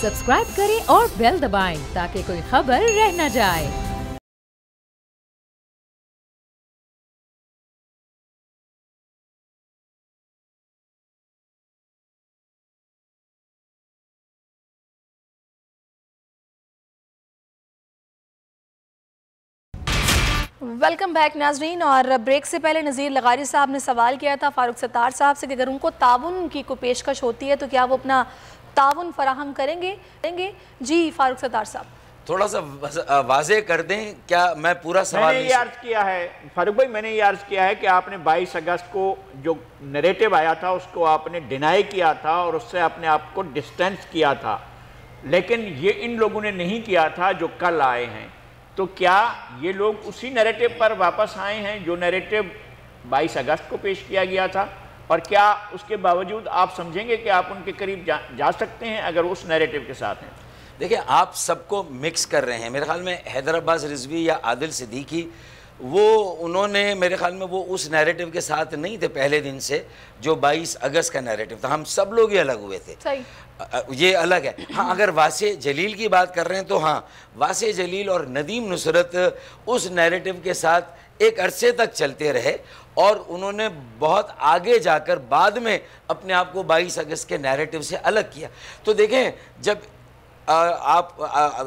Subscribe करें और bell दबाएं ताकि कोई खबर रह न जाए। वेलकम बैक नाजरीन। और ब्रेक से पहले नज़ीर लगारी साहब ने सवाल किया था फारूक सत्तार साहब से कि अगर उनको ताउन की कोई पेशकश होती है तो क्या वो अपना ताउन फराहम करेंगे? जी फारूक सत्तार साहब थोड़ा सा वाज़े कर दें। क्या मैं पूरा सवाल मैंने ये अर्ज किया है फारूक भाई, मैंने ये अर्ज किया है कि आपने 22 अगस्त को जो नैरेटिव आया था उसको आपने डिनाई किया था और उससे अपने आप को डिस्टेंस किया था, लेकिन ये इन लोगों ने नहीं किया था जो कल आए हैं। तो क्या ये लोग उसी नैरेटिव पर वापस आए हैं जो नैरेटिव 22 अगस्त को पेश किया गया था? और क्या उसके बावजूद आप समझेंगे कि आप उनके करीब जा सकते हैं अगर उस नैरेटिव के साथ हैं? देखिए, आप सबको मिक्स कर रहे हैं। मेरे ख्याल में हैदर अब्बास रिजवी या आदिल सिद्दीकी उन्होंने मेरे ख्याल में वो उस नैरेटिव के साथ नहीं थे पहले दिन से जो 22 अगस्त का नैरेटिव था। हम सब लोग ही अलग हुए थे। सही। ये अलग है। हाँ, अगर वासे जलील की बात कर रहे हैं तो हाँ, वासे जलील और नदीम नुसरत उस नैरेटिव के साथ एक अरसे तक चलते रहे और उन्होंने बहुत आगे जाकर बाद में अपने आप को 22 अगस्त के नैरेटिव से अलग किया। तो देखें, जब आप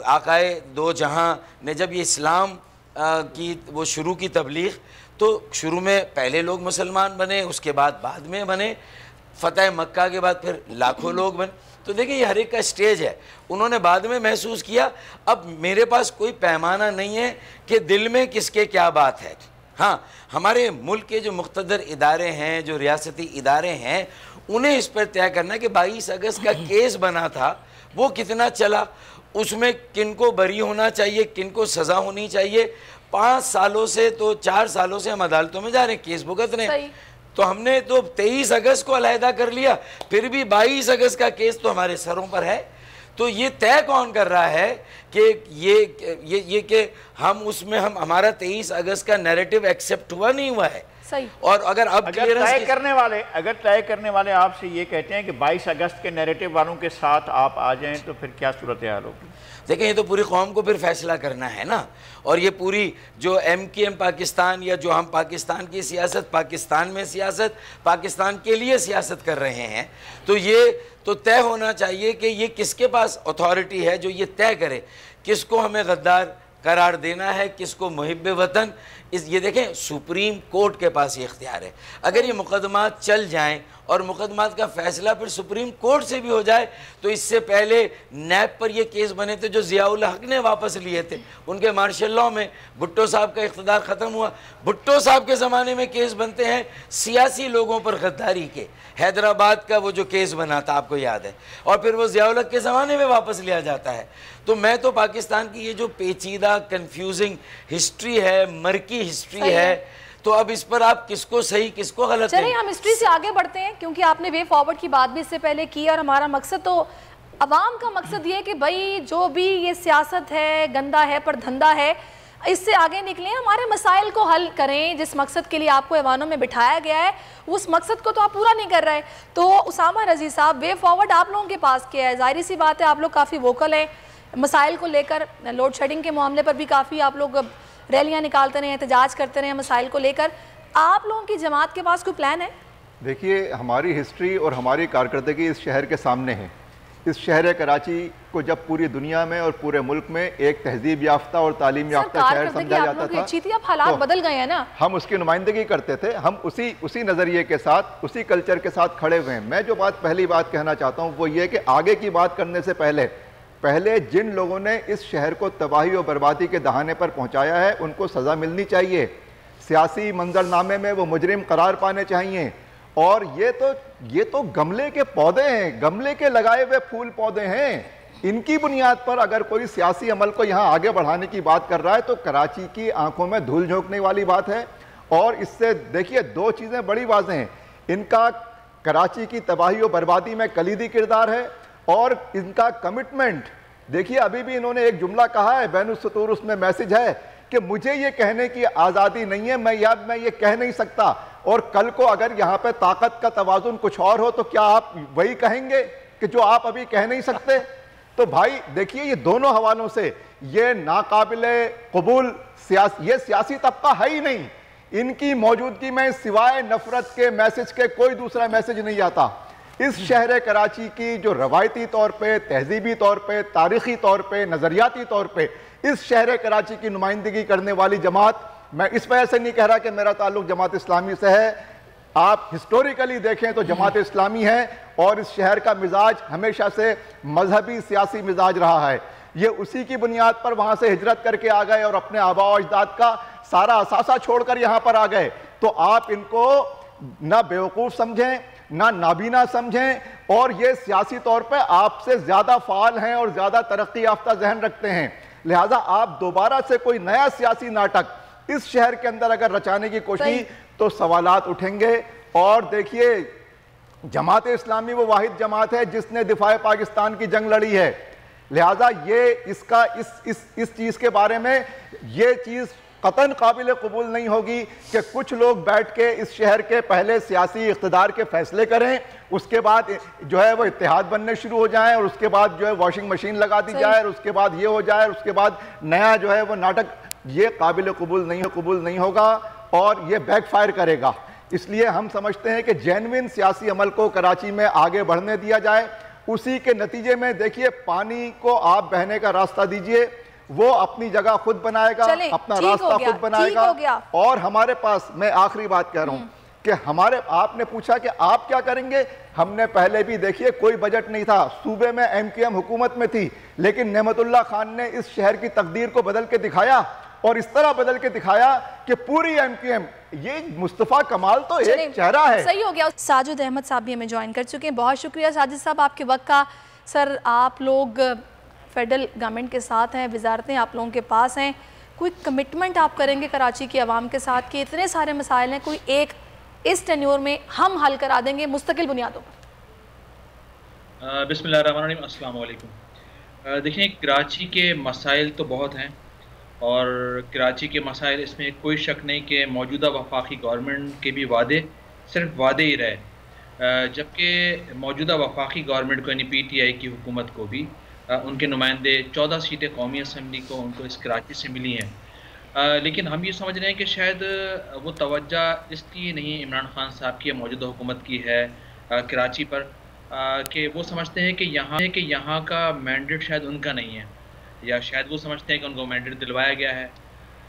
आकाए दो जहां ने जब ये इस्लाम की वो शुरू की तबलीग, तो शुरू में पहले लोग मुसलमान बने, उसके बाद में बने, फ़तह मक्का के बाद फिर लाखों लोग बने। तो देखिए, ये हर एक का स्टेज है। उन्होंने बाद में महसूस किया अब मेरे पास कोई पैमाना नहीं है कि दिल में किसके क्या बात है। हाँ, हमारे मुल्क के जो मुख्तदर इदारे हैं, जो रियासती इदारे हैं, उन्हें इस पर तय करना कि 22 अगस्त का केस बना था वो कितना चला, उसमें किनको बरी होना चाहिए, किनको सज़ा होनी चाहिए। 5 सालों से तो 4 सालों से हम अदालतों में जा रहे हैं, केस भुगत रहे हैं। तो हमने तो 23 अगस्त को अलहदा कर लिया, फिर भी 22 अगस्त का केस तो हमारे सरों पर है। तो ये तय कौन कर रहा है कि ये कि हम उसमें हमारा 23 अगस्त का नैरेटिव एक्सेप्ट हुआ नहीं हुआ है? सही। और अगर तय करने वाले आपसे ये कहते हैं कि 22 अगस्त के नैरेटिव वालों के साथ आप आ जाएं तो फिर क्या सूरत हाल होगी? देखें, ये तो पूरी कौम को फिर फैसला करना है ना। और ये पूरी जो MKM पाकिस्तान या जो हम पाकिस्तान की सियासत, पाकिस्तान में सियासत, पाकिस्तान के लिए सियासत कर रहे हैं, तो ये तो तय होना चाहिए कि ये किसके पास अथॉरिटी है जो ये तय करे किसको हमें गद्दार करार देना है, किसको मुहिब्बे वतन। ये देखें, सुप्रीम कोर्ट के पास ये इख्तियार है। अगर ये मुकदमात चल जाएं और मुकदमात का फैसला फिर सुप्रीम कोर्ट से भी हो जाए, तो इससे पहले नैब पर ये केस बने थे जो ज़ियाउल हक ने वापस लिए थे, उनके मार्शल लॉ में भुट्टो साहब का इख्तियार ख़त्म हुआ। भुट्टो साहब के ज़माने में केस बनते हैं सियासी लोगों पर गद्दारी के। हैदराबाद का वो जो केस बना था, आपको याद है, और फिर वो ज़ियाउल हक के ज़माने में वापस लिया जाता है। तो मैं तो पाकिस्तान की ये जो पेचीदा कन्फ्यूजिंग हिस्ट्री है, मरकी हिस्ट्री है, तो अब इस पर आप किसको सही किसको गलत? चलिए हम हिस्ट्री से आगे बढ़ते हैं, क्योंकि आपने वे फॉरवर्ड की बात भी इससे पहले की और हमारा मकसद तो अवाम का मकसद ये है कि भाई जो भी ये सियासत है, गंदा है पर धंधा है, इससे आगे निकलें, हमारे मसाइल को हल करें। जिस मकसद के लिए आपको ऐवानों में बिठाया गया है उस मकसद को तो आप पूरा नहीं कर रहे। तो उसामा रज़ी साहब, वे फॉरवर्ड आप लोगों के पास क्या है? जाहिर सी बात है आप लोग काफ़ी वोकल हैं मसाइल को लेकर, लोड शेडिंग के मामले पर भी काफ़ी आप लोग रैलियां निकालते रहे, एहतजाज करते रहे मसाइल को लेकर। आप लोगों की जमात के पास कोई प्लान है? देखिए, हमारी हिस्ट्री और हमारी कारकर्दगी इस शहर के सामने है। इस शहर कराची को जब पूरी दुनिया में और पूरे मुल्क में एक तहजीब याफ्ता और तालीम याफ्ता शहर समझा जाता था, अब हालात बदल गए हैं ना, हम उसकी नुमाइंदगी करते थे। हम उसी नज़रिए के साथ, उसी कल्चर के साथ खड़े हुए हैं। मैं जो पहली बात कहना चाहता हूँ वो ये कि आगे की बात करने से पहले जिन लोगों ने इस शहर को तबाही और बर्बादी के दहाने पर पहुंचाया है उनको सज़ा मिलनी चाहिए। सियासी मंजरनामे में वो मुजरिम करार पाने चाहिए। और ये तो गमले के पौधे हैं, गमले के लगाए हुए फूल पौधे हैं। इनकी बुनियाद पर अगर कोई सियासी अमल को यहाँ आगे बढ़ाने की बात कर रहा है तो कराची की आंखों में धूल झोंकने वाली बात है। और इससे देखिए, 2 चीज़ें बड़ी वाज़ेह हैं। इनका कराची की तबाही और बर्बादी में कलीदी किरदार है और इनका कमिटमेंट। देखिए, अभी भी इन्होंने एक जुमला कहा है बैनुस्सतूर, उसमें मैसेज है कि मुझे ये कहने की आज़ादी नहीं है, मैं ये कह नहीं सकता। और कल को अगर यहाँ पे ताकत का तवाज़ुन कुछ और हो तो क्या आप वही कहेंगे कि जो आप अभी कह नहीं सकते? तो भाई देखिए, ये दोनों हवालों से ये नाकाबिले कबूल ये सियासी तबका है ही नहीं। इनकी मौजूदगी में सिवाय नफरत के मैसेज के कोई दूसरा मैसेज नहीं आता। इस शहर कराची की जो रवायती तौर पे, तहजीबी तौर पे, तारीखी तौर पे, नज़रियाती तौर पे इस शहर कराची की नुमाइंदगी करने वाली जमात, मैं इस वजह से नहीं कह रहा कि मेरा ताल्लुक जमात इस्लामी से है, आप हिस्टोरिकली देखें तो जमात इस्लामी है और इस शहर का मिजाज हमेशा से मजहबी सियासी मिजाज रहा है। ये उसी की बुनियाद पर वहाँ से हिजरत करके आ गए और अपने आबा और अजदाद का सारा असासा छोड़कर यहाँ पर आ गए। तो आप इनको ना बेवकूफ़ समझें, ना नाबीना समझें, और ये सियासी तौर पे आपसे ज़्यादा फाल हैं और ज़्यादा तरक्की याफ्ता जहन रखते हैं। लिहाजा आप दोबारा से कोई नया सियासी नाटक इस शहर के अंदर अगर रचाने की कोशिश तो सवालात उठेंगे। और देखिए, जमात इस्लामी वो वाहिद जमात है जिसने दिफाए पाकिस्तान की जंग लड़ी है। लिहाजा ये इसका इस चीज़ के बारे में ये चीज़ कतन काबिल कबूल नहीं होगी कि कुछ लोग बैठ के इस शहर के पहले सियासी इख्तिदार के फैसले करें, उसके बाद जो है वो इत्तेहाद बनने शुरू हो जाएं, और उसके बाद जो है वॉशिंग मशीन लगा दी जाए, और उसके बाद ये हो जाए, और उसके बाद नया जो है वो नाटक, ये काबिल कबूल नहीं होगा और ये बैकफायर करेगा। इसलिए हम समझते हैं कि जेन्युइन सियासी अमल को कराची में आगे बढ़ने दिया जाए। उसी के नतीजे में देखिए, पानी को आप बहने का रास्ता दीजिए, वो अपनी जगह खुद बनाएगा, अपना रास्ता खुद बनाएगा। और हमारे पास, मैं आखिरी बात कह रहा हूं कि आपने पूछा कि आप क्या करेंगे, हमने पहले भी देखिए कोई बजट नहीं था, सूबे में MQM हुकूमत में थी, लेकिन नेमतुल्लाह खान ने इस शहर की तकदीर को बदल के दिखाया, और इस तरह बदल के दिखाया कि पूरी MQM, ये मुस्तफ़ा कमाल तो एक चेहरा है। सही हो गया। साजिद अहमद साहब भी हमें ज्वाइन कर चुके हैं, बहुत शुक्रिया साजिद साहब आपके वक्त का। सर, आप लोग फेडरल गवर्नमेंट के साथ हैं, वजारतें आप लोगों के पास हैं, कोई कमिटमेंट आप करेंगे कराची की आवाम के साथ कि इतने सारे मसाइल हैं, कोई एक इस टेन्योर में हम हल करा देंगे मुस्तकिल बुनियादों पर? बिस्मिल्लाहिर्रहमानिर्रहीम, अस्सलाम वालेकुम। देखिए, कराची के मसाइल तो बहुत हैं, और कराची के मसाइल, इसमें कोई शक नहीं कि मौजूदा वफाकी गवर्नमेंट के भी वादे सिर्फ वादे ही रहे, जबकि मौजूदा वफाकी गवर्नमेंट को, यानी PTI की हुकूमत को भी उनके नुमाइंदे 14 सीटें कौमी असम्बली को उनको इस कराची से मिली हैं। लेकिन हम ये समझ रहे हैं कि शायद वो तवज्जो इसलिए नहीं इमरान खान साहब की मौजूदा हुकूमत की है कराची पर कि वो समझते हैं कि यहाँ का मैंडेट शायद उनका नहीं है, या शायद वो समझते हैं कि उनको मैंडेट दिलवाया गया है,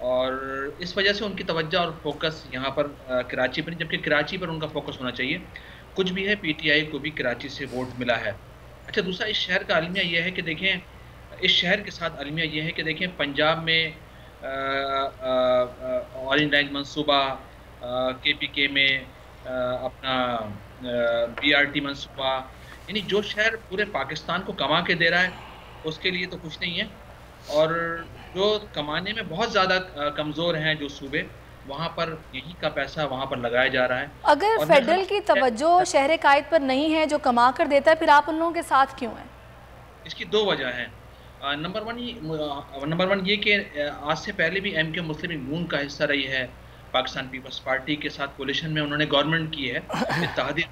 और इस वजह से उनकी तवज्जो और फोकस यहाँ पर कराची पर, जबकि कराची पर उनका फोकस होना चाहिए। कुछ भी है, PTI को भी कराची से वोट मिला है। अच्छा, दूसरा इस शहर का अलमिया यह है कि देखें, इस शहर के साथ अलमिया यह है कि देखें, पंजाब में ऑरेंज लाइन मनसूबा, KPK में अपना BRT मनसूबा, यानी जो शहर पूरे पाकिस्तान को कमा के दे रहा है उसके लिए तो कुछ नहीं है, और जो कमाने में बहुत ज़्यादा कमज़ोर हैं जो सूबे, वहाँ पर यही का पैसा वहाँ पर लगाया जा रहा है। अगर फेडरल की तवज्जो शहर कायद पर नहीं है जो कमा कर देता है, फिर आप उन लोगों के साथ क्यों हैं? इसकी दो वजह हैं। नंबर वन ये कि आज से पहले भी MK मुस्लिम लीग नून का हिस्सा रही है, पाकिस्तान पीपल्स पार्टी के साथ कोलिशन में उन्होंने गवर्नमेंट की है इत्तेहादी,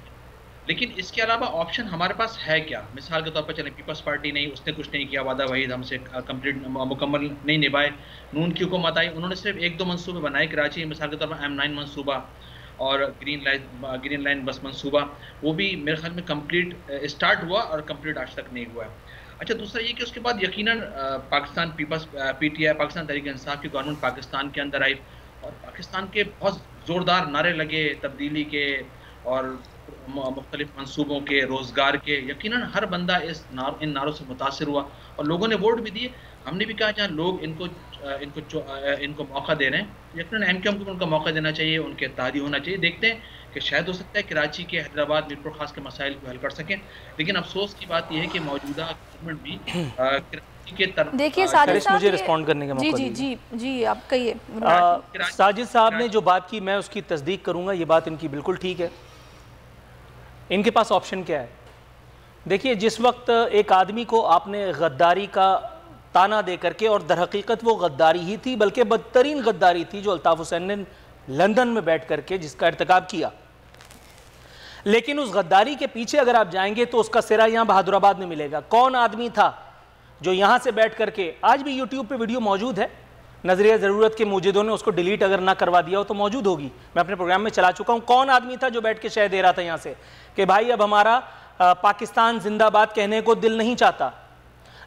लेकिन इसके अलावा ऑप्शन हमारे पास है क्या? मिसाल के तौर पर चलें, पीपल्स पार्टी नहीं, उसने कुछ नहीं किया, वादा वहीद हमसे कंप्लीट मुकम्मल नहीं निभाए। नून की हुकूमत आई, उन्होंने सिर्फ 1-2 मनसूबे बनाए कराची, मिसाल के तौर पर M9 मनसूबा और ग्रीन लाइन बस मनसूबा, वो भी मेरे ख्याल में कंप्लीट स्टार्ट हुआ और कंप्लीट आज तक नहीं हुआ है। अच्छा, दूसरा ये कि उसके बाद यकीनन पाकिस्तान PTI, पाकिस्तान तहरीक इंसाफ की गवर्नमेंट पाकिस्तान के अंदर आई, और पाकिस्तान के बहुत ज़ोरदार नारे लगे तब्दीली के और मुख्तलिफ मंसूबों के, रोज़गार के। यकीनन हर बंदा इन नारों से मुतासिर हुआ और लोगों ने वोट भी दिए। हमने भी कहा जहाँ लोग इनको मौका दे रहे हैं, यकीनन MQM को उनका मौका देना चाहिए, उनके इत्तेहादी होना चाहिए। देखते हैं कि शायद हो सकता है कराची के, हैदराबाद, मीरपुर खास के मसाइल को हल कर सकें, लेकिन अफसोस की बात यह है कि मौजूदा गवर्नमेंट भी कराची के तरफ। देखिए साजिद साहब, मुझे रिस्पॉन्ड करने का मौका दीजिए। जी आप कहिए। साजिद साहब ने जो बात की, मैं उसकी तस्दीक करूंगा, ये बात इनकी बिल्कुल ठीक है। इनके पास ऑप्शन क्या है? देखिए, जिस वक्त एक आदमी को आपने गद्दारी का ताना दे करके, और दर हकीकत वो गद्दारी ही थी, बल्कि बदतरीन गद्दारी थी जो अल्ताफ हुसैन ने लंदन में बैठ करके जिसका इर्तिकाब किया, लेकिन उस गद्दारी के पीछे अगर आप जाएंगे तो उसका सिरा यहाँ बहादुराबाद में मिलेगा। कौन आदमी था जो यहाँ से बैठ करके, आज भी यूट्यूब पे वीडियो मौजूद है, नजरिया ज़रूरत के मुजिदों ने उसको डिलीट अगर ना करवा दिया हो तो मौजूद होगी, मैं अपने प्रोग्राम में चला चुका हूँ। कौन आदमी था जो बैठ के शह दे रहा था यहाँ से कि भाई अब हमारा पाकिस्तान जिंदाबाद कहने को दिल नहीं चाहता।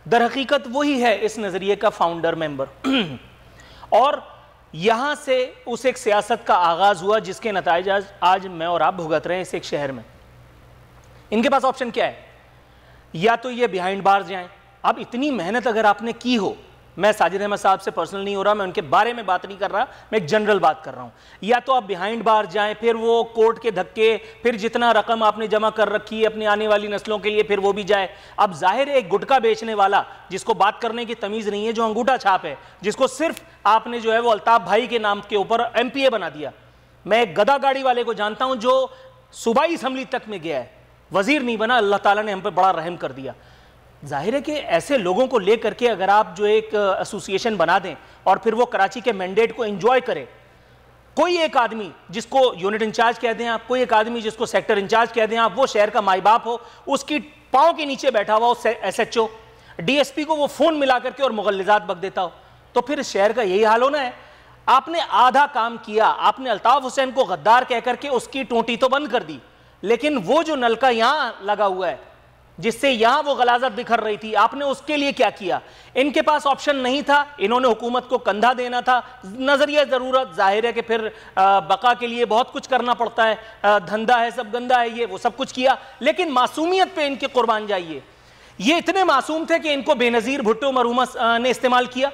दर हकीकत वही है इस नज़रिए का फाउंडर मेंबर। और यहाँ से उस एक सियासत का आगाज़ हुआ जिसके नताइज आज मैं और आप भुगत रहे हैं इस एक शहर में। इनके पास ऑप्शन क्या है? या तो ये बिहाइंड बार्स जाएं। अब इतनी मेहनत अगर आपने की हो, मैं साजिद अहमद साहब से पर्सनल नहीं हो रहा, मैं उनके बारे में बात नहीं कर रहा, मैं एक जनरल बात कर रहा हूं, या तो आप बिहाइंड बार जाएं, फिर वो कोर्ट के धक्के, फिर जितना रकम आपने जमा कर रखी है अपनी आने वाली नस्लों के लिए फिर वो भी जाए। अब जाहिर है एक गुटखा बेचने वाला जिसको बात करने की तमीज़ नहीं है, जो अंगूठा छाप है, जिसको सिर्फ आपने जो है वो अल्ताफ भाई के नाम के ऊपर MPA बना दिया। मैं एक गधा गाड़ी वाले को जानता हूं जो सूबाई असम्बली तक में गया है, वजीर नहीं बना, अल्लाह ताला ने हम पर बड़ा रहम कर दिया। जाहिर है कि ऐसे लोगों को लेकर के अगर आप जो एक एसोसिएशन बना दें और फिर वो कराची के मैंडेट को एंजॉय करे, कोई एक आदमी जिसको यूनिट इंचार्ज कह दें आप, कोई एक आदमी जिसको सेक्टर इंचार्ज कह दें आप, वो शहर का माई बाप हो, उसकी पाँव के नीचे बैठा हुआ हो SHO, DSP को वो फ़ोन मिला करके और मुगल्लिज़ात बक देता हो, तो फिर शहर का यही हाल होना है। आपने आधा काम किया, आपने अल्ताफ़ हुसैन को गद्दार कह करके उसकी टोटी तो बंद कर दी, लेकिन वो जो नलका यहाँ लगा हुआ है जिससे यहां वो गलाजत बिखर रही थी, आपने उसके लिए क्या किया? इनके पास ऑप्शन नहीं था, इन्होंने हुकूमत को कंधा देना था, नजरिया जरूरत, जाहिर है कि फिर बका के लिए बहुत कुछ करना पड़ता है, धंधा है, सब गंदा है, ये वो सब कुछ किया, लेकिन मासूमियत पे इनके कुर्बान जाइए। ये इतने मासूम थे कि इनको बेनजीर भुट्टो मरूमा ने इस्तेमाल किया,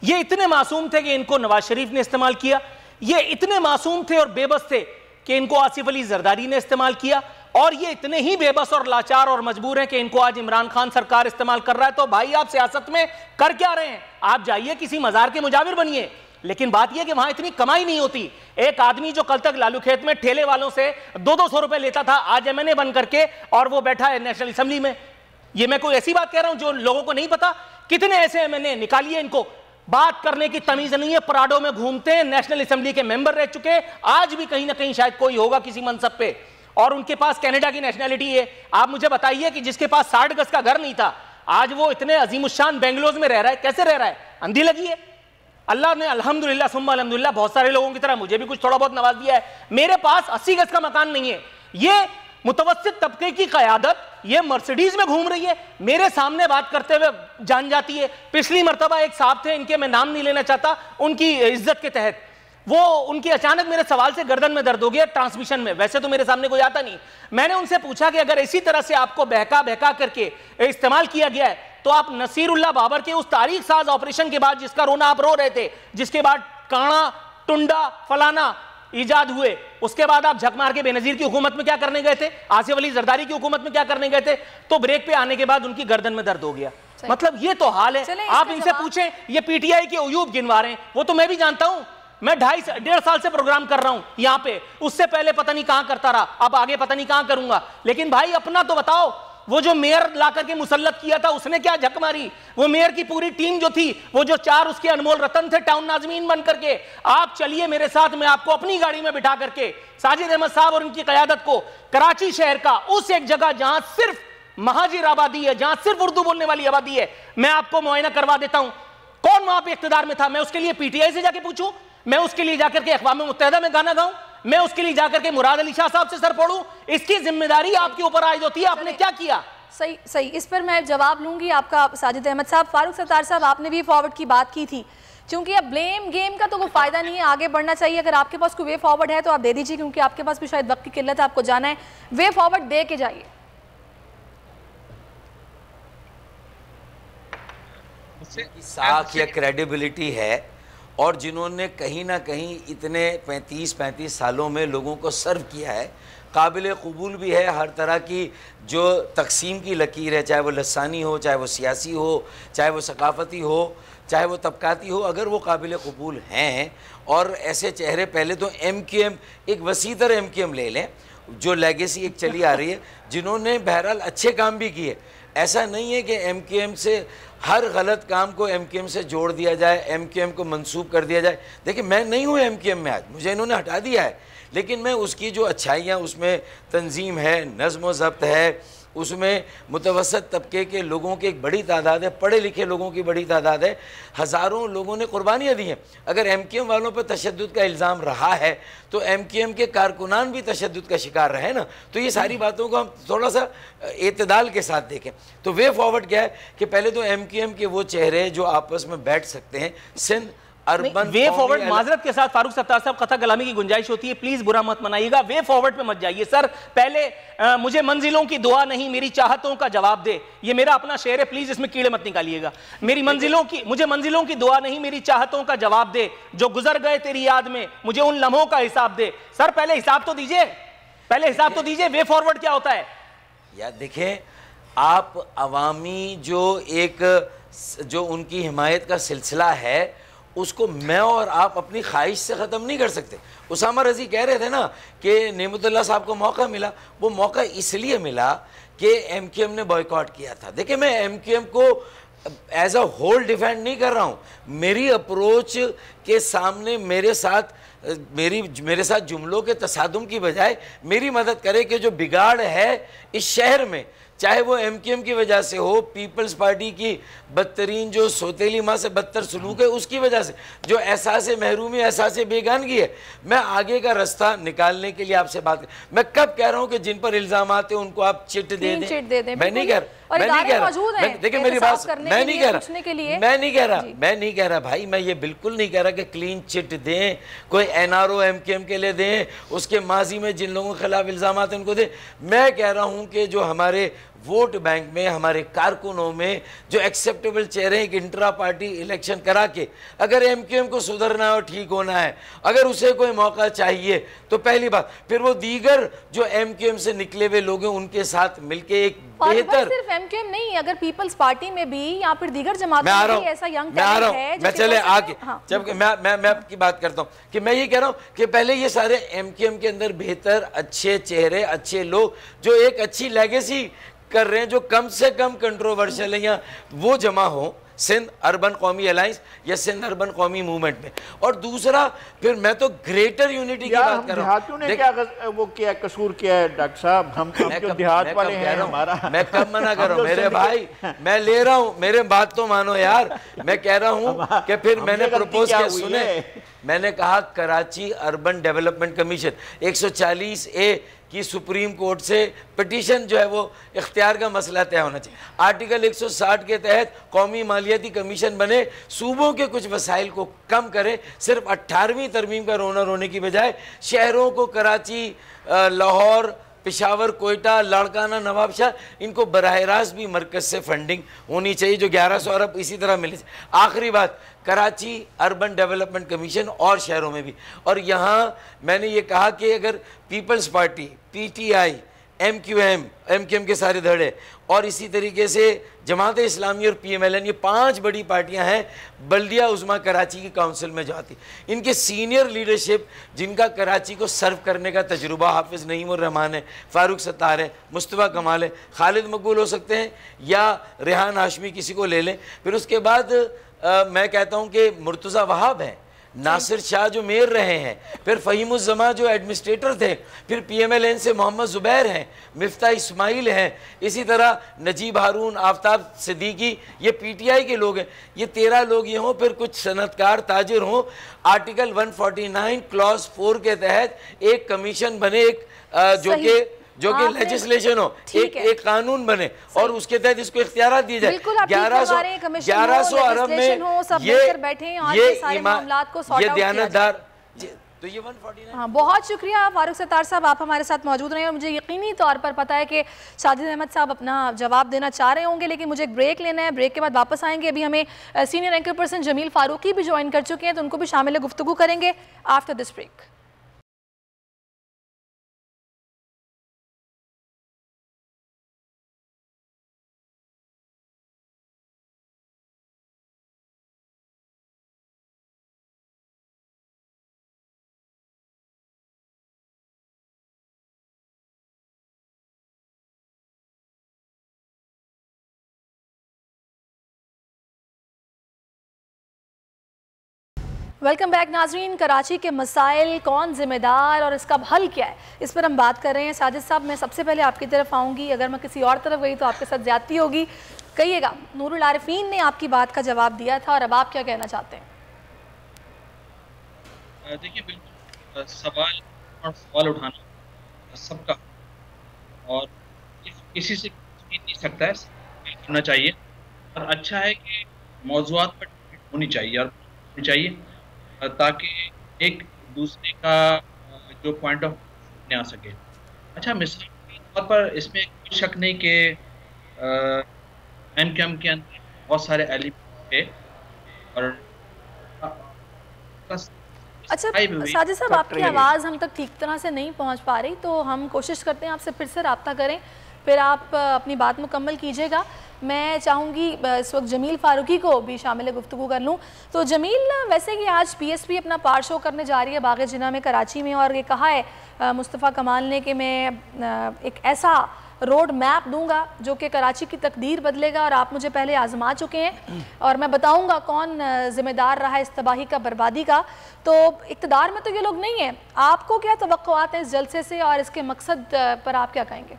ये इतने मासूम थे कि इनको नवाज शरीफ ने इस्तेमाल किया, ये इतने मासूम थे और बेबस थे कि इनको आसिफ अली जरदारी ने इस्तेमाल किया, और ये इतने ही बेबस और लाचार और मजबूर हैं कि इनको आज इमरान खान सरकार इस्तेमाल कर रहा है। तो भाई आप सियासत में कर क्या रहे हैं? आप जाइए किसी मजार के मुजाविर बनिए, लेकिन बात यह कि वहां इतनी कमाई नहीं होती। एक आदमी जो कल तक लालू खेत में ठेले वालों से 200 रुपए लेता था, आज MNA बन करके और वो बैठा है नेशनल असेंबली में। ये मैं कोई ऐसी बात कह रहा हूं जो लोगों को नहीं पता? कितने ऐसे MNA निकालिए, इनको बात करने की तमीज नहीं है, पराडो में घूमते हैं, नेशनल असेंबली के मेंबर रह चुके, आज भी कहीं ना कहीं शायद कोई होगा किसी मनसब पे, और उनके पास कनाडा की नेशनैलिटी है। आप मुझे बताइए कि जिसके पास 60 गज का घर नहीं था, आज वो इतने अजीमुशान बेंगलोर में रह रहा है, कैसे रह रहा है? अंधी लगी है? अल्लाह ने अल्हम्दुलिल्लाह सुम्मा अल्हम्दुलिल्लाह बहुत सारे लोगों की तरह मुझे भी कुछ थोड़ा बहुत नवाज दिया है। मेरे पास 80 गज का मकान नहीं है। ये मुतवस्सित तबके की क़यादत ये मर्सिडीज में घूम रही है, मेरे सामने बात करते हुए जान जाती है। पिछली मरतबा एक साहब थे, इनके मैं नाम नहीं लेना चाहता, उनकी इज्जत के तहत वो उनकी अचानक मेरे सवाल से गर्दन में दर्द हो गया ट्रांसमिशन में, वैसे तो मेरे सामने कोई आता नहीं। मैंने उनसे पूछा कि अगर इसी तरह से आपको बहका बहका करके इस्तेमाल किया गया है तो आप नसीरुल्लाह बाबर के उस तारीख साज ऑपरेशन के बाद जिसका रोना आप रो रहे थे, जिसके बाद काना टुंडा फलाना ईजाद हुए, उसके बाद आप झक मार के बेनजीर की हुकूमत में क्या करने गए थे, आसिफ अली जरदारी की हुकूमत में क्या करने गए थे? तो ब्रेक पे आने के बाद उनकी गर्दन में दर्द हो गया। मतलब ये तो हाल है। आप इनसे पूछें, ये PTI के उयूब गिनवा रहे हैं, वो तो मैं भी जानता हूं। मैं 2.5 साल से प्रोग्राम कर रहा हूं यहां पे, उससे पहले पता नहीं कहां करता रहा, अब आगे पता नहीं कहां करूंगा। लेकिन भाई अपना तो बताओ, वो जो मेयर ला करके मुसल्लत किया था उसने क्या झक मारी? वो मेयर की पूरी टीम जो थी, वो जो 4 उसके अनमोल रतन थे टाउन नाजमीन बन करके, आप चलिए मेरे साथ, मैं आपको अपनी गाड़ी में बिठा करके साजिद अहमद साहब और उनकी क़यादत को कराची शहर का उस एक जगह जहां सिर्फ महाजिर आबादी है, जहां सिर्फ उर्दू बोलने वाली आबादी है, मैं आपको मुआयना करवा देता हूं। कौन वहां पे इख्तिदार में था? मैं उसके लिए PTI से जाके पूछूं? मैं उसके लिए जाकर के अक़वाम मुत्तहिदा में गाना गाऊं? मैं उसके लिए जाकर के मुराद अली शाह साहब से सर पढ़ूं? इसकी जिम्मेदारी आपके ऊपर आयद होती है। आपने क्या किया? सही सही, इस पर मैं जवाब लूंगी आपका साजिद अहमद साहब। फारूक सत्तार साहब, आपने भी फॉरवर्ड की बात की थी, क्योंकि अब ब्लेम गेम का तो कोई फायदा नहीं है, आगे बढ़ना चाहिए। अगर आपके पास कोई वे फॉरवर्ड है तो आप दे दीजिए, क्योंकि आपके पास भी शायद वक्त की किल्लत है, आपको जाना है, वे फॉरवर्ड दे के जाइए। साख या क्रेडिबिलिटी है, और जिन्होंने कहीं ना कहीं इतने 35 सालों में लोगों को सर्व किया है, काबिल कबूल भी है। हर तरह की जो तकसीम की लकीर है, चाहे वो लसानी हो, चाहे वो सियासी हो, चाहे वो सकाफ़ती हो, चाहे वो तबकाती हो, अगर वो काबिल कबूल हैं। और ऐसे चेहरे, पहले तो MQM, एक वसीतर MQM ले लें जो लेगेसी एक चली आ रही है, जिन्होंने बहरहाल अच्छे काम भी किए। ऐसा नहीं है कि MQM से हर गलत काम को MQM से जोड़ दिया जाए, MQM को मंसूब कर दिया जाए। देखिए, मैं नहीं हूँ MQM में, आज मुझे इन्होंने हटा दिया है, लेकिन मैं उसकी जो अच्छाइयाँ, उसमें तंजीम है, नज़्म व ज़ब्त है, उसमें मुतवसत तबके के लोगों की एक बड़ी तादाद है, पढ़े लिखे लोगों की बड़ी तादाद है, हज़ारों लोगों ने कुर्बानियाँ दी हैं। अगर MKM वालों पर तशद्दुद का इल्ज़ाम रहा है तो MKM के कारकुनान भी तशद्दुद का शिकार रहे ना। तो ये सारी बातों को हम थोड़ा सा एतदाल के साथ देखें। तो वे फॉरवर्ड क्या है कि पहले तो MKM के वो चेहरे जो आपस में बैठ सकते हैं, सिंध अर्बन वे फॉरवर्ड माजरत के साथ फारूक सत्तार साहब, कथा कलामी की गुंजाइश होती है, प्लीज बुरा मत मनाइएगा, वे फॉरवर्ड पे मत जाइए सर। पहले मुझे मंजिलों की दुआ नहीं मेरी चाहतों का जवाब दे, ये मेरा अपना शेर है, प्लीज इसमें कीड़े मत निकालिएगा। मुझे मंजिलों की दुआ नहीं मेरी चाहतों का जवाब दे, जो गुजर गए तेरी याद में मुझे उन लम्हों का हिसाब दे। सर पहले हिसाब तो दीजिए, पहले हिसाब तो दीजिए, वे फॉरवर्ड क्या होता है। यार देखें, आप अवामी जो उनकी हिमायत का सिलसिला है उसको मैं और आप अपनी ख्वाहिश से ख़त्म नहीं कर सकते। उसामा रज़ी कह रहे थे ना कि नेमतुल्लाह साहब को मौका मिला, वो मौका इसलिए मिला कि MKM ने बॉयकॉट किया था। देखिए, मैं MKM को एज अ होल डिफेंड नहीं कर रहा हूँ, मेरी अप्रोच के सामने मेरे साथ जुमलों के तसादुम की बजाय मेरी मदद करे कि जो बिगाड़ है इस शहर में, चाहे वो MKM की वजह से हो, पीपल्स पार्टी की बदतरीन जो सोतेली माँ से बदतर सलूक है उसकी वजह से, जो एहसास महरूमी, एहसास बेगानगी है, मैं आगे का रास्ता निकालने के लिए आपसे बात मैं कब कह रहा हूँ कि जिन पर इल्ज़ाम आते हैं उनको आप चिट दे दें। मैं नहीं कह रहा, देखिए मेरी बात, मैं नहीं कह रहा भाई, मैं ये बिल्कुल नहीं कह रहा कि क्लीन चिट दें, कोई NRO MKM के लिए दें, उसके माजी में जिन लोगों के खिलाफ इल्ज़ाम आते हैं उनको दें। मैं कह रहा हूँ कि जो हमारे वोट बैंक में, हमारे कारकुनों में जो एक्सेप्टेबल चेहरे हैं, एक इंट्रा पार्टी इलेक्शन करा के अगर MKM को सुधरना है और ठीक होना है, अगर उसे कोई मौका चाहिए तो पहली बात, फिर वो दीगर जो MKM से निकले हुए लोग हैं उनके साथ मिलके एक बेहतर, सिर्फ MKM नहीं, अगर पीपल्स पार्टी में भी या फिर दीगर जमातों में भी ऐसा यंग टैलेंट है, मैं चले आगे, जब मैं आपकी बात करता हूँ कि मैं ये कह रहा हूँ कि पहले ये सारे MKM के अंदर बेहतर अच्छे चेहरे, अच्छे लोग जो एक अच्छी लेगेसी कर रहे हैं, जो कम से कम कंट्रोवर्शियल है, या वो जमा हो सिंध अर्बन कौमी अलायंस या सिंध अर्बन कौमी मूवमेंट में। और दूसरा, फिर मैं तो ग्रेटर यूनिटी की बात कर रहा हूँ। क्या वो क्या कसूर किया है डॉक्टर साहब, हम जो देहात वाले हैं हमारा, मैं कब मना कर रहा हूँ मेरे भाई, मैं ले रहा हूँ, मेरे बात तो मानो यार। मैं कह रहा हूँ कि फिर मैंने प्रपोज किया, सुने, मैंने कहा Karachi urban development commission 140A कि सुप्रीम कोर्ट से पिटीशन जो है वो इख्तियार का मसला तय होना चाहिए। आर्टिकल 160 के तहत कौमी मालियाती कमीशन बने, सूबों के कुछ वसाइल को कम करें, सिर्फ 18वीं तरमीम का रोना रोने की बजाय शहरों को कराची, लाहौर, पेशावर, कोयटा, लाड़काना, नवाबशाह, इनको बराह रास्त भी मरकज़ से फंडिंग होनी चाहिए, जो 1100 अरब इसी तरह मिले। आखिरी बात, कराची अर्बन डेवलपमेंट कमीशन और शहरों में भी। और यहाँ मैंने ये कहा कि अगर पीपल्स पार्टी, PTI, MKM के सारे धड़े और इसी तरीके से जमात इस्लामी और PMLN, ये 5 बड़ी पार्टियां हैं बल्दिया उज़्मा कराची की काउंसिल में जाती, इनके सीनियर लीडरशिप जिनका कराची को सर्व करने का तजुर्बा, हाफिज़ नईमुर रहमान है, फारूक सत्तार है, मुस्तफ़ा कमाल है, खालिद मकबूल हो सकते हैं, या रेहान हाशमी, किसी को ले लें। फिर उसके बाद मैं कहता हूँ कि मुर्तज़ा वहाब हैं, नासिर शाह जो मेयर रहे हैं, फिर फ़हीमुज़्ज़मा जो एडमिनिस्ट्रेटर थे, फिर PMLN से मोहम्मद ज़ुबैर हैं, मिफ्ता इस्माइल हैं, इसी तरह नजीब हारून, आफ्ताब सिद्दीकी, ये PTI के लोग हैं। ये 13 लोग ये हों, फिर कुछ सनतकार ताजिर हों, आर्टिकल 149 क्लॉज 4 के तहत एक कमीशन बने, एक जो कि लेजिस्लेशन हो, एक कानून बने और उसके तहत इसको इख्तियारात दिए जाए। 1100 अरब में ये दयानतदार, तो ये 149। हाँ, बहुत शुक्रिया फारूक सत्तार साहब, आप हमारे साथ मौजूद रहे और मुझे यकीनी तौर पर पता है कि साजिद अहमद साहब अपना जवाब देना चाह रहे होंगे, लेकिन मुझे एक ब्रेक लेना है, ब्रेक के बाद वापस आएंगे। अभी हमें senior anchor person Jamil Farooqui भी ज्वाइन कर चुके हैं, तो उनको भी शामिल गुफ्तगू करेंगे after this break. Welcome back नाजरीन। कराची के मसाइल, कौन जिम्मेदार और इसका हल क्या है, इस पर हम बात कर रहे हैं। साजिद साहब, मैं सबसे पहले आपकी तरफ आऊँगी, अगर मैं किसी और तरफ गई तो आपके साथ ज्यादती होगी। कहिएगा, नूरुल आरिफीन ने आपकी बात का जवाब दिया था और अब आप क्या कहना चाहते हैं? देखिए, बिल्कुल सवाल उठाना सबका और किसी से नहीं सकता है, करना चाहिए। और अच्छा है कि मौज़ूआत पर होनी चाहिए और होनी चाहिए ताकि एक दूसरे का जो पॉइंट ऑफ व्यू आ सके। अच्छा, मिसाल के तौर पर इसमें कोई शक नहीं कि एमक्यूएम के अंदर बहुत सारे एलिमेंट थे और अच्छा साजिद साहब, आपकी आवाज़ हम तक ठीक तरह से नहीं पहुंच पा रही, तो हम कोशिश करते हैं आपसे फिर से रब्ता करें, फिर आप अपनी बात मुकम्मल कीजिएगा। मैं चाहूँगी इस वक्त जमील फ़ारूकी को भी शामिल गुफ्तगू कर लूँ। तो जमील, वैसे कि आज पीएसपी अपना पार शो करने जा रही है बाग़ जिन्ना में कराची में, और ये कहा है मुस्तफ़ा कमाल ने कि मैं एक ऐसा रोड मैप दूंगा जो कि कराची की तकदीर बदलेगा, और आप मुझे पहले आजमा चुके हैं और मैं बताऊंगा कौन ज़िम्मेदार रहा इस तबाही का, बर्बादी का। तो इक़्तिदार में तो ये लोग नहीं हैं, आपको क्या तवक्कुआत हैं इस जलसे से और इसके मकसद पर आप क्या कहेंगे?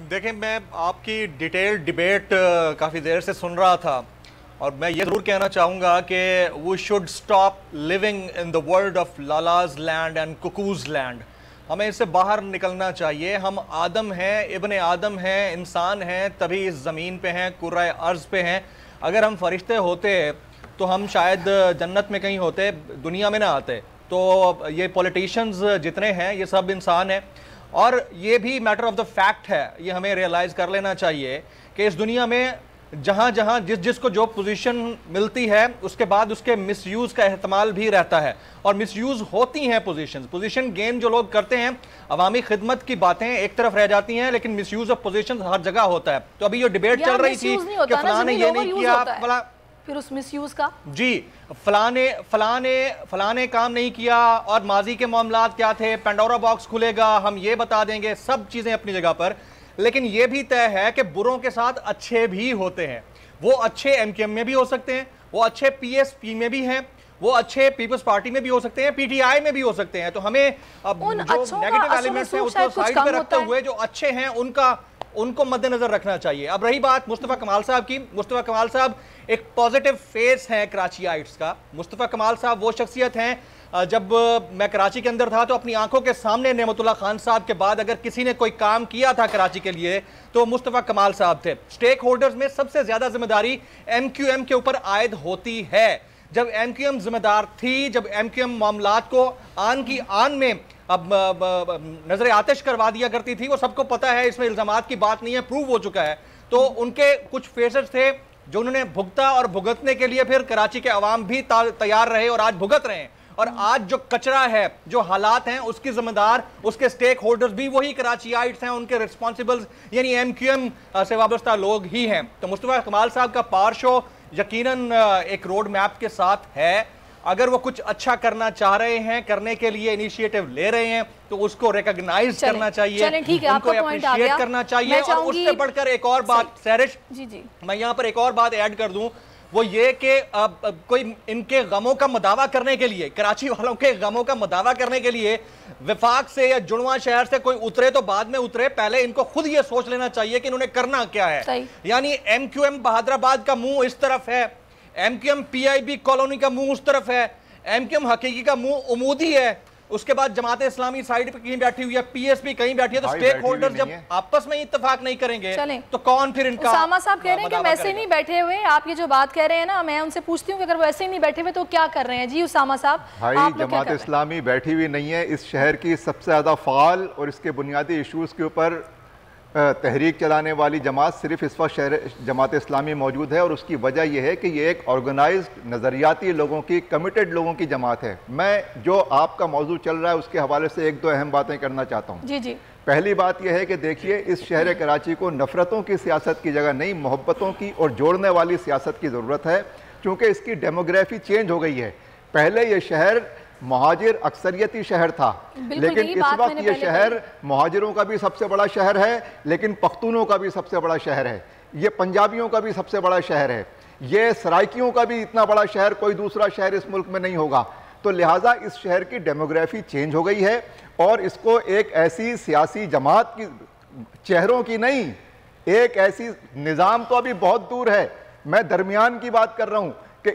देखें, मैं आपकी डिटेल डिबेट काफ़ी देर से सुन रहा था और मैं ये ज़रूर कहना चाहूँगा कि we should stop living in the world of lala's land and cuckoo's land. हमें इससे बाहर निकलना चाहिए। हम आदम हैं, इब्ने आदम हैं, इंसान हैं, तभी इस ज़मीन पे हैं, कुर्राए अर्ज़ पे हैं। अगर हम फरिश्ते होते तो हम शायद जन्नत में कहीं होते, दुनिया में ना आते। तो ये पॉलिटिशियंस जितने हैं ये सब इंसान हैं, और ये भी मैटर ऑफ द फैक्ट है, ये हमें रियलाइज़ कर लेना चाहिए कि इस दुनिया में जहाँ जहाँ जिसको जो पोजीशन मिलती है उसके बाद उसके मिसयूज़ का एहतमाल भी रहता है, और मिसयूज़ होती हैं पोजीशन गेन जो लोग करते हैं। अवामी खिदमत की बातें एक तरफ रह जाती हैं, लेकिन मिसयूज़ ऑफ पोजीशन हर जगह होता है। तो अभी ये डिबेट चल रही थी कि फलां ने ये नहीं किया, फिर उस मिसयूज का जी फलाने काम नहीं किया, और माजी के मामलात क्या थे, पेंडोरा बॉक्स खुलेगा, हम ये बता देंगे, सब चीज़ें अपनी जगह पर। लेकिन ये भी तय है कि बुरों के साथ अच्छे भी होते हैं। वो अच्छे एमक्यूएम में भी हो सकते हैं, वो अच्छे पीएसपी में भी हैं, वो अच्छे पीपल्स पार्टी में भी हो सकते हैं, पीटीआई में भी हो सकते हैं। तो हमें अब जो नेगेटिव एलिमेंट्स हैं उसको साइड पे रखते हुए जो अच्छे हैं उनको मद्देनजर रखना चाहिए। अब रही बात मुस्तफ़ा कमाल साहब की, मुस्तफ़ा कमाल साहब एक पॉजिटिव फेस है कराचियाइट्स का। मुस्तफ़ा कमाल साहब वो शख्सियत हैं, जब मैं कराची के अंदर था तो अपनी आंखों के सामने नेमतुल्लाह खान साहब के बाद अगर किसी ने कोई काम किया था कराची के लिए तो मुस्तफ़ा कमाल साहब थे। स्टेक होल्डर्स में सबसे ज्यादा जिम्मेदारी एमक्यूएम के ऊपर आयद होती है। जब एमक्यूएम जिम्मेदार थी, जब एमक्यूएम मामलात को आन की आन में अब नजर आतिश करवा दिया करती थी, वो सबको पता है, इसमें इल्जामात की बात नहीं है, प्रूव हो चुका है। तो उनके कुछ फेसेस थे जो उन्होंने भुगता, और भुगतने के लिए फिर कराची के अवाम भी तैयार रहे और आज भुगत रहे हैं। और आज जो कचरा है, जो हालात हैं, उसकी जिम्मेदार उसके स्टेक होल्डर्स भी वही कराचियाइट्स हैं, उनके रिस्पॉन्सिबल्स यानी एमक्यूएम से वाबस्ता लोग ही हैं। तो मुस्तफ़ा कमाल साहब का पार शो यकीनन एक रोड मैप के साथ है। अगर वो कुछ अच्छा करना चाह रहे हैं, करने के लिए इनिशिएटिव ले रहे हैं, तो उसको रिकॉग्नाइज करना चाहिए, उनको अप्रिशिएट करना चाहिए। और उससे बढ़कर एक और बात सैरिश, मैं यहाँ पर एक और बात ऐड कर दूं, वो ये कि कोई इनके गमों का मदावा करने के लिए, कराची वालों के गमों का मदावा करने के लिए विफाक से या जुड़वा शहर से कोई उतरे तो बाद में उतरे, पहले इनको खुद ये सोच लेना चाहिए कि इन्होंने करना क्या है। यानी एमक्यूएम बहादराबाद का मुंह इस तरफ है, एमक्यूएम पीआईबी कॉलोनी का मुंह उस तरफ है, एमक्यूएम हकीकी का मुंह उमूदी है, उसके बाद जमात इस्लामी साइड पे कहीं बैठी हुई है, पीएसपी कहीं बैठी है। तो स्टेक होल्डर्स जब आपस में इत्तेफाक नहीं करेंगे तो कौन फिर इनका। उसामा साहब कह रहे हैं कि हम ऐसे नहीं बैठे हुए, आप ये जो बात कह रहे हैं ना, मैं उनसे पूछती हूँ कि अगर वो ऐसे ही नहीं बैठे हुए तो क्या कर रहे हैं? जी उसामा साहब, भाई जमात इस्लामी बैठी हुई नहीं है, इस शहर की सबसे ज्यादा फाल और इसके बुनियादी इशूज के ऊपर तहरीक चलाने वाली जमात सिर्फ इस वक्त शहर जमात इस्लामी मौजूद है, और उसकी वजह यह है कि ये एक ऑर्गेनाइज्ड नज़रियाती लोगों की, कमिटेड लोगों की जमात है। मैं जो आपका मौजू चल रहा है उसके हवाले से एक दो अहम बातें करना चाहता हूँ। जी जी। पहली बात यह है कि देखिए, इस शहर कराची को नफ़रतों की सियासत की जगह नहीं, मोहब्बतों की और जोड़ने वाली सियासत की ज़रूरत है, क्योंकि इसकी डेमोग्राफी चेंज हो गई है। पहले ये शहर महाजिर अक्सरियती शहर था, लेकिन इस वक्त ये शहर महाजिरों का भी सबसे बड़ा शहर है, लेकिन पख्तूनों का भी सबसे बड़ा शहर है, ये पंजाबियों का भी सबसे बड़ा शहर है। ये सराइकियों का भी इतना बड़ा शहर कोई दूसरा शहर इस मुल्क में नहीं होगा। तो लिहाजा इस शहर की डेमोग्राफी चेंज हो गई है और इसको एक ऐसी सियासी जमात की, चेहरों की नहीं, एक ऐसी निज़ाम तो अभी बहुत दूर है, मैं दरमियान की बात कर रहा हूँ कि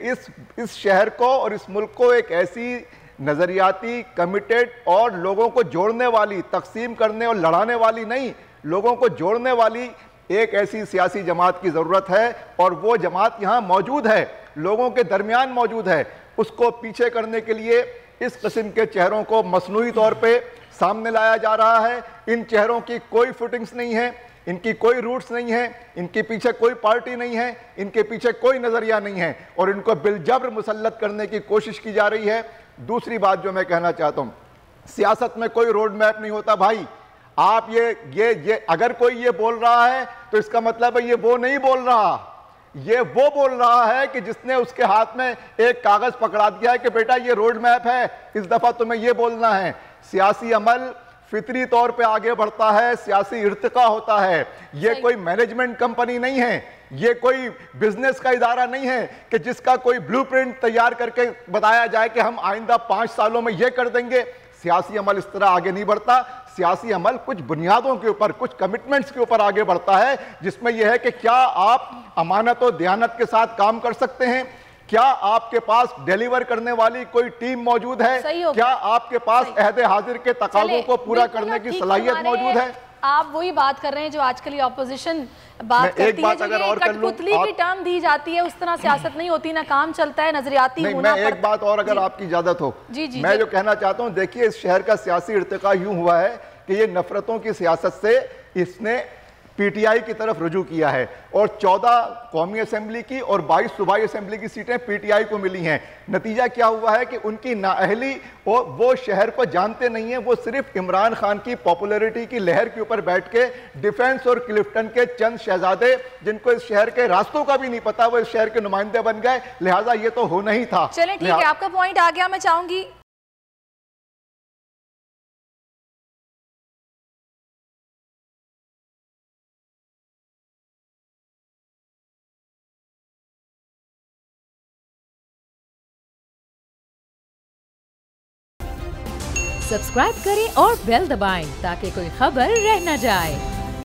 इस शहर को और इस मुल्क को एक ऐसी नज़रियाती, कमिटेड और लोगों को जोड़ने वाली, तकसीम करने और लड़ाने वाली नहीं, लोगों को जोड़ने वाली एक ऐसी सियासी जमात की ज़रूरत है। और वो जमात यहाँ मौजूद है, लोगों के दरमियान मौजूद है। उसको पीछे करने के लिए इस किस्म के चेहरों को मसनूई तौर पे सामने लाया जा रहा है। इन चेहरों की कोई फुटिंग्स नहीं है, इनकी कोई रूट्स नहीं है, इनके पीछे कोई पार्टी नहीं है, इनके पीछे कोई नज़रिया नहीं है और इनको बिलजब्र मुसल्लत करने की कोशिश की जा रही है। दूसरी बात जो मैं कहना चाहता हूँ, सियासत में कोई रोड मैप नहीं होता भाई। आप ये अगर कोई ये बोल रहा है तो इसका मतलब है ये वो नहीं बोल रहा, ये वो बोल रहा है कि जिसने उसके हाथ में एक कागज पकड़ा दिया है कि बेटा ये रोड मैप है, इस दफा तुम्हें ये बोलना है। सियासी अमल फितरी तौर पे आगे बढ़ता है, सियासी इर्तिका होता है। ये कोई मैनेजमेंट कंपनी नहीं है, ये कोई बिजनेस का इदारा नहीं है कि जिसका कोई ब्लूप्रिंट तैयार करके बताया जाए कि हम आइंदा 5 सालों में ये कर देंगे। सियासी अमल इस तरह आगे नहीं बढ़ता। सियासी अमल कुछ बुनियादों के ऊपर, कुछ कमिटमेंट्स के ऊपर आगे बढ़ता है, जिसमें यह है कि क्या आप अमानत और दयानत के साथ काम कर सकते हैं, क्या आपके पास डिलीवर करने वाली कोई टीम मौजूद है, क्या आपके पास अहदे हाजिर के तकाज़ों को पूरा करने की सलाहियत मौजूद है। आप वही बात कर रहे हैं जो आजकल ये ऑपोजिशन बात करती है, जो ये कठपुतली की टर्म दी जाती है, उस तरह सियासत नहीं होती, ना काम चलता है, नजरियाती होना पड़ता है। एक बात और अगर आपकी इजाजत हो, मैं जो कहना चाहता हूं, देखिए इस शहर का सियासी इर्तिका यूं हुआ है कि ये नफरतों की सियासत से इसने पीटीआई की तरफ रुजू किया है और 14 कौमी असेंबली की और 22 सूबाई असेंबली की सीटें पीटीआई को मिली हैं। नतीजा क्या हुआ है कि उनकी नाअहली और वो शहर को जानते नहीं हैं, वो सिर्फ इमरान खान की पॉपुलैरिटी की लहर के ऊपर बैठ के डिफेंस और क्लिफ्टन के चंद शहजादे जिनको इस शहर के रास्तों का भी नहीं पता, वो इस शहर के नुमाइंदे बन गए। लिहाजा ये तो होना ही था। चलें ठीक है, आपका पॉइंट आ गया। मैं चाहूंगी सब्सक्राइब करें और बेल दबाएं ताकि कोई खबर रह न जाए।